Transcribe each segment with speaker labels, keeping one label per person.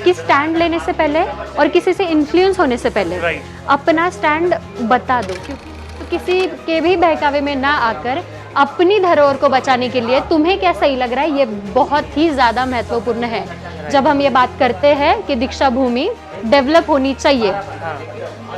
Speaker 1: कि स्टैंड लेने से पहले और किसी से इन्फ्लुएंस होने से पहले अपना स्टैंड बता दो, क्योंकि तो किसी के भी बहकावे में ना आकर अपनी धरोहर को बचाने के लिए तुम्हें क्या सही लग रहा है, ये बहुत ही ज़्यादा महत्वपूर्ण है। जब हम ये बात करते हैं कि दीक्षा भूमि डेवलप होनी चाहिए,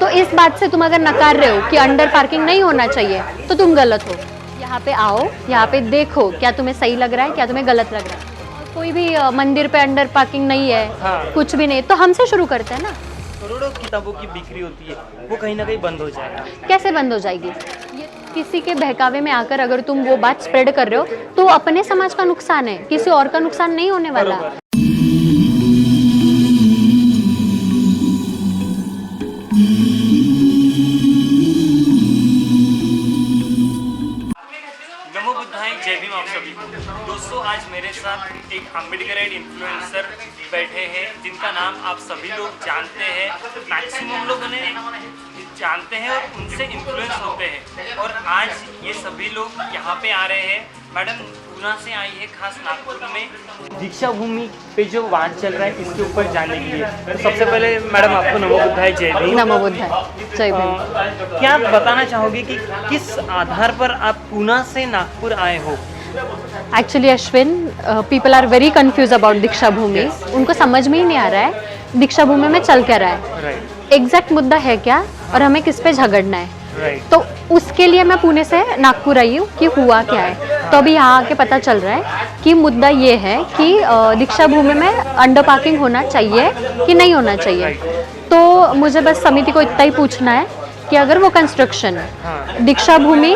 Speaker 1: तो इस बात से तुम अगर नकार रहे हो कि अंडर पार्किंग नहीं होना चाहिए, तो तुम गलत हो। यहाँ पे आओ, यहाँ पे देखो क्या तुम्हें सही लग रहा है, क्या तुम्हें गलत लग रहा है। कोई भी मंदिर पे अंडर पार्किंग नहीं है, कुछ भी नहीं, तो हमसे शुरू करते हैं ना।
Speaker 2: करोड़ों किताबों की बिक्री होती है, वो कहीं ना कहीं बंद हो जाएगा।
Speaker 1: कैसे बंद हो जाएगी? ये किसी के बहकावे में आकर अगर तुम वो बात स्प्रेड कर रहे हो, तो अपने समाज का नुकसान है, किसी और का नुकसान नहीं होने वाला।
Speaker 2: नमो बुद्धाय, जय भीम आप सभी को। दोस्तों, आज मेरे साथ एक अम्बेडकराइट इन्फ्लुएंसर बैठे हैं जिनका नाम आप सभी लोग जानते हैं, मैक्सिमम लोग उन्हें जानते हैं और उनसे इन्फ्लुएंस होते हैं। और आज ये सभी लोग यहाँ पे आ रहे हैं। मैडम पूना से आई है, खास नागपुर में दीक्षा भूमि पे जो वाद चल रहा है इसके ऊपर जानने के लिए। तो सबसे पहले मैडम आपको नमो बुद्धाय, जय भीम।
Speaker 1: नमो बुद्धाय, जय भीम।
Speaker 2: क्या आप बताना चाहोगे कि किस आधार पर आप पूना से नागपुर आए हो?
Speaker 1: Actually Ashwin, people are very confuse about Deeksha Bhoomi. उनको समझ में ही नहीं आ रहा है दीक्षा भूमि में चल क्या रहा है, एग्जैक्ट मुद्दा है क्या और हमें किस पे झगड़ना है। तो उसके लिए मैं पुणे से नागपुर आई हूँ कि हुआ क्या है। तो अभी यहाँ आके पता चल रहा है कि मुद्दा ये है कि दीक्षा भूमि में अंडर पार्किंग होना चाहिए कि नहीं होना चाहिए। तो मुझे बस समिति को इतना ही पूछना है कि अगर वो कंस्ट्रक्शन दीक्षा भूमि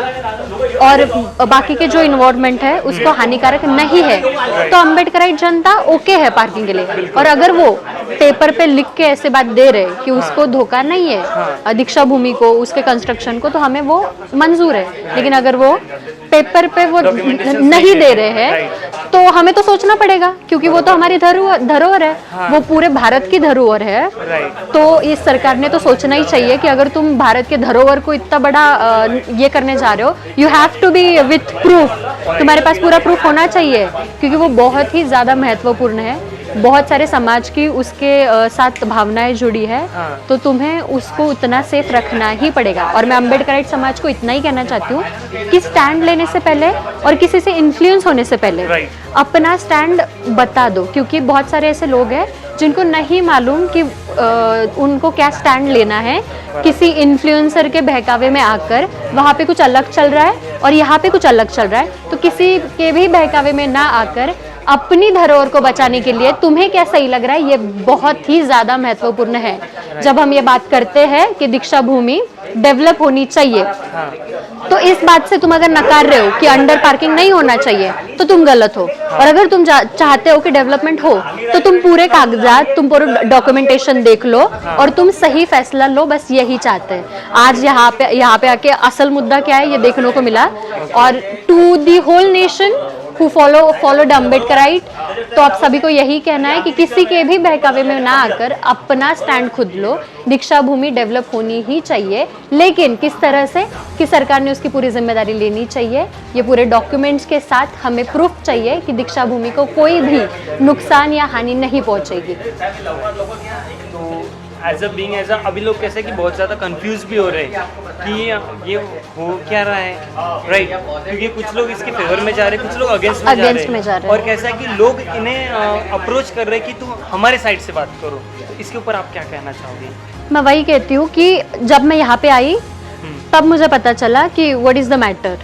Speaker 1: और बाकी के जो इन्वायरमेंट है उसको हानिकारक नहीं है, तो अम्बेडकराइट जनता ओके है पार्किंग के लिए। और अगर वो पेपर पे लिख के ऐसे बात दे रहे कि उसको धोखा नहीं है दीक्षा भूमि को, उसके कंस्ट्रक्शन को, तो हमें वो मंजूर है। लेकिन अगर वो पेपर पे वो नहीं दे रहे हैं तो हमें तो सोचना पड़ेगा, क्योंकि वो तो हमारी धरोहर है, वो पूरे भारत की धरोहर है। तो इस सरकार ने तो सोचना ही चाहिए कि अगर तुम भारत के धरोहर को इतना बड़ा ये करने जा रहे हो, you have to be with proof. तुम्हारे पास पूरा प्रूफ होना चाहिए, क्योंकि वो बहुत ही ज़्यादा महत्वपूर्ण है। बहुत सारे समाज की उसके साथ भावनाएं जुड़ी है, तो तुम्हें उसको उतना सेफ रखना ही पड़ेगा। और मैं अम्बेडकराइट समाज को इतना ही कहना चाहती हूँ कि स्टैंड लेने से पहले और किसी से इन्फ्लुएंस होने से पहले अपना स्टैंड बता दो, क्योंकि बहुत सारे ऐसे लोग हैं जिनको नहीं मालूम कि उनको क्या स्टैंड लेना है। किसी इन्फ्लुएंसर के बहकावे में आकर वहाँ पे कुछ अलग चल रहा है और यहाँ पे कुछ अलग चल रहा है। तो किसी के भी बहकावे में ना आकर अपनी धरोहर को बचाने के लिए तुम्हें क्या सही लग रहा है, ये बहुत ही ज़्यादा महत्वपूर्ण है। जब हम ये बात करते हैं कि दीक्षा भूमि डेवलप होनी चाहिए, तो इस बात से तुम अगर नकार रहे हो कि अंडर पार्किंग नहीं होना चाहिए, तो तुम गलत हो। और अगर तुम चाहते हो कि डेवलपमेंट हो, तो तुम पूरे कागजात, तुम पूरे डॉक्यूमेंटेशन देख लो और तुम सही फैसला लो। बस यही चाहते हैं। आज यहाँ पे आके असल मुद्दा क्या है ये देखने को मिला। और to the whole nation who followed Ambedkarite, तो आप सभी को यही कहना है कि किसी के भी बहकावे में ना आकर अपना स्टैंड खुद लो। दीक्षा भूमि डेवलप होनी ही चाहिए, लेकिन किस तरह से कि सरकार ने उसकी पूरी जिम्मेदारी लेनी चाहिए। ये पूरे डॉक्यूमेंट्स के साथ हमें प्रूफ चाहिए कि दीक्षा भूमि को कोई भी नुकसान या हानि नहीं पहुंचेगी।
Speaker 2: एज अ अभी लोग कैसे कि बहुत ज़्यादा कंफ्यूज भी हो रहे हैं कि ये हो क्या रहा है, राइट? क्योंकि कुछ लोग इसके फेवर में जा रहे हैं, कुछ लोग अगेंस्ट में जा रहे हैं। और कैसा है कि लोग इन्हें अप्रोच कर रहे हैं कि तुम हमारे साइड से बात करो। तो इसके ऊपर आप क्या कहना चाहोगे?
Speaker 1: मैं वही कहती हूँ कि जब मैं यहाँ पे आई तब मुझे पता चला कि व्हाट इज द मैटर।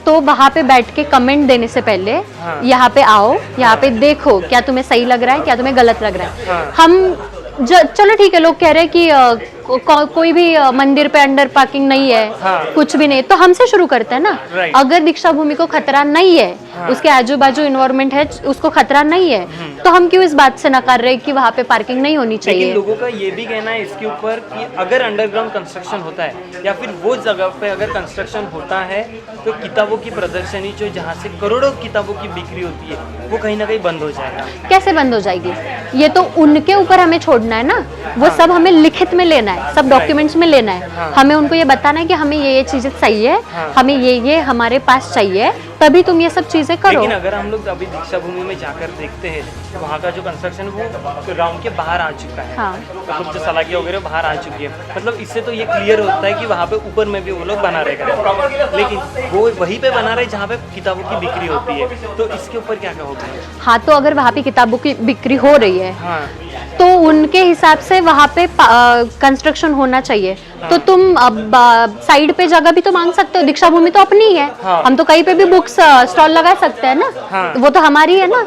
Speaker 1: तो वहाँ पे बैठ के कमेंट देने से पहले यहाँ पे आओ, यहाँ पे देखो क्या तुम्हें सही लग रहा है, क्या तुम्हें गलत लग रहा है। हम चलो ठीक है, लोग कह रहे हैं कि कोई भी मंदिर पे अंडर पार्किंग नहीं है, कुछ भी नहीं, तो हमसे शुरू करते हैं ना। अगर दीक्षा भूमि को खतरा नहीं है, उसके आजू बाजू इन्वायरमेंट है, उसको खतरा नहीं है, तो हम क्यों इस बात से नकार रहे कि वहाँ पे पार्किंग नहीं होनी चाहिए?
Speaker 2: लेकिन लोगों का ये भी कहना है इसके ऊपर कि अगर अंडरग्राउंड कंस्ट्रक्शन होता है या फिर वो जगह पे अगर कंस्ट्रक्शन होता है, तो किताबों की प्रदर्शनी जो जहाँ से करोड़ों किताबों की बिक्री होती है, वो कहीं ना कहीं बंद हो जाएगा।
Speaker 1: कैसे बंद हो जाएगी? ये तो उनके ऊपर हमें छोड़ना है ना। वो सब हमें लिखित में लेना है, सब डॉक्यूमेंट्स में लेना है। हमें उनको ये बताना है कि हमें ये चीजें चाहिए, हमें ये हमारे पास चाहिए, तभी तुम ये सब चीजें करो।
Speaker 2: लेकिन अगर हम लोग अभी दीक्षा भूमि में जाकर देखते हैं तो वहाँ का जो कंस्ट्रक्शन वो ग्राउंड के बाहर आ चुका है।
Speaker 1: हाँ।
Speaker 2: मतलब जो सलाखियाँ वगैरह बाहर आ चुकी है, मतलब इससे तो ये क्लियर होता है कि वहाँ पे ऊपर में भी वो लोग बना रहे हैं, लेकिन वो वहीं पे बना रहे जहाँ पे किताबों की बिक्री होती है। तो इसके ऊपर क्या कहोगे?
Speaker 1: हाँ, तो अगर वहाँ पे किताबों की बिक्री हो रही है
Speaker 2: हाँ
Speaker 1: तो उनके हिसाब से वहाँ पे कंस्ट्रक्शन होना चाहिए। तो तुम अब साइड पे जगह भी तो मांग सकते हो, दीक्षा भूमि तो अपनी ही है।
Speaker 2: हाँ।
Speaker 1: हम तो कहीं पे भी बुक्स स्टॉल लगा सकते हैं ना।
Speaker 2: हाँ।
Speaker 1: वो तो हमारी है ना।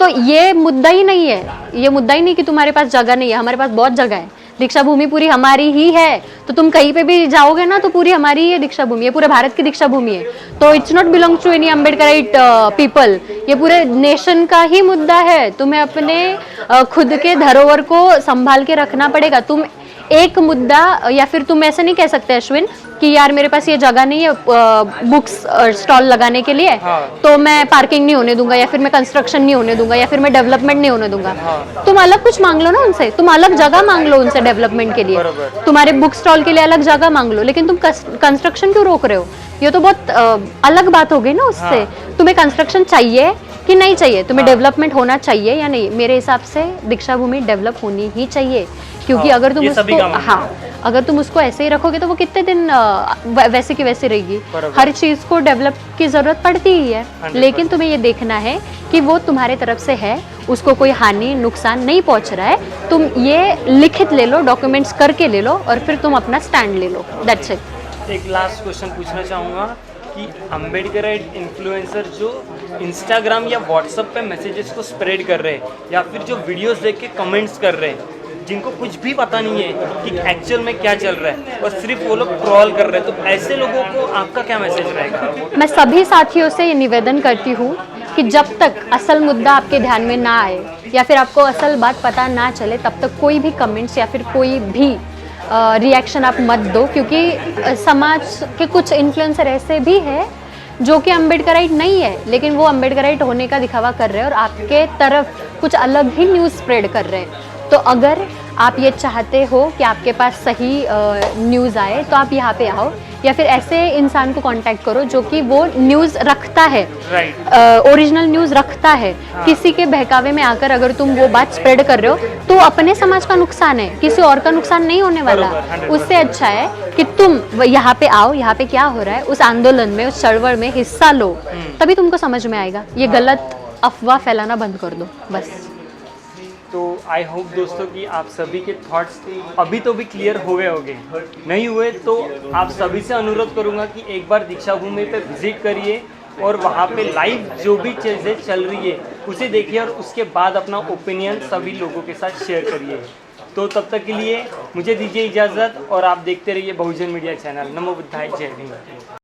Speaker 1: तो ये मुद्दा ही नहीं है, ये मुद्दा ही नहीं कि तुम्हारे पास जगह नहीं है, हमारे पास बहुत जगह है। दीक्षा भूमि पूरी हमारी ही है, तो तुम कहीं पे भी जाओगे ना तो पूरी हमारी ही है दीक्षा भूमि, ये पूरे भारत की दीक्षा भूमि है। तो it's not belong to any Ambedkarite people, ये पूरे नेशन का ही मुद्दा है। तुम्हें अपने खुद के धरोहर को संभाल के रखना पड़ेगा। तुम एक मुद्दा, या फिर तुम ऐसे नहीं कह सकते अश्विन कि यार मेरे पास ये जगह नहीं है बुक्स स्टॉल लगाने के लिए, तो मैं पार्किंग नहीं होने दूंगा, या फिर मैं कंस्ट्रक्शन नहीं होने दूंगा, या फिर मैं डेवलपमेंट नहीं होने दूंगा। तुम अलग कुछ मांग लो ना उनसे, तुम अलग जगह मांग लो उनसे डेवलपमेंट के लिए, तुम्हारे बुक स्टॉल के लिए अलग जगह मांग लो, लेकिन तुम कंस्ट्रक्शन क्यों रोक रहे हो? ये तो बहुत अलग बात हो गई ना उससे। तुम्हें कंस्ट्रक्शन चाहिए कि नहीं चाहिए, तुम्हें डेवलपमेंट होना चाहिए या नहीं? मेरे हिसाब से दीक्षा भूमि डेवलप होनी ही चाहिए, क्योंकि अगर तुम उसको अगर तुम उसको ऐसे ही रखोगे तो वो कितने दिन वैसे की वैसे रहेगी। हर चीज को डेवलप की जरूरत पड़ती ही है, लेकिन तुम्हें ये देखना है कि वो तुम्हारे तरफ से है, उसको कोई हानि नुकसान नहीं पहुंच रहा है। तुम ये लिखित ले लो, डॉक्यूमेंट्स करके ले लो, और फिर तुम अपना स्टैंड ले लो। That's it.
Speaker 2: एक लास्ट क्वेश्चन पूछना चाहूँगा कि अम्बेडकराइट इन्फ्लुएंसर जो इंस्टाग्राम या व्हाट्सएप पे मैसेजेस को स्प्रेड कर रहे हैं, या फिर जो वीडियोस देख के कमेंट्स कर रहे हैं, जिनको कुछ भी पता नहीं है कि एक्चुअल में क्या चल रहा है और सिर्फ वो लोग ट्रोल कर रहे हैं, तो ऐसे लोगों को आपका क्या मैसेज रहेगा?
Speaker 1: मैं सभी साथियों से ये निवेदन करती हूँ कि जब तक असल मुद्दा आपके ध्यान में ना आए या फिर आपको असल बात पता ना चले, तब तक कोई भी कमेंट्स या फिर कोई भी रिएक्शन आप मत दो, क्योंकि समाज के कुछ इन्फ्लुएंसर ऐसे भी हैं जो कि अम्बेडकराइट नहीं है, लेकिन वो अम्बेडकराइट होने का दिखावा कर रहे हैं और आपके तरफ कुछ अलग ही न्यूज़ स्प्रेड कर रहे हैं। तो अगर आप ये चाहते हो कि आपके पास सही न्यूज़ आए, तो आप यहाँ पे आओ, या फिर ऐसे इंसान को कांटेक्ट करो जो कि वो न्यूज़ रखता है, ओरिजिनल न्यूज़ रखता है। किसी के बहकावे में आकर अगर तुम वो बात स्प्रेड कर रहे हो तो अपने समाज का नुकसान है, किसी और का नुकसान नहीं होने वाला। उससे अच्छा है कि तुम यहाँ पे आओ, यहाँ पे क्या हो रहा है उस आंदोलन में, उस चळवळ में हिस्सा लो, तभी तुमको समझ में आएगा। ये गलत अफवाह फैलाना बंद कर दो बस।
Speaker 2: तो आई होप दोस्तों कि आप सभी के थॉट्स अभी तो भी क्लियर हो गए होंगे, नहीं हुए तो आप सभी से अनुरोध करूंगा कि एक बार दीक्षा भूमि पे विजिट करिए और वहाँ पे लाइव जो भी चीज़ें चल रही है उसे देखिए, और उसके बाद अपना ओपिनियन सभी लोगों के साथ शेयर करिए। तो तब तक के लिए मुझे दीजिए इजाज़त, और आप देखते रहिए बहुजन मीडिया चैनल। नमो बुद्धाय, जय हिंद।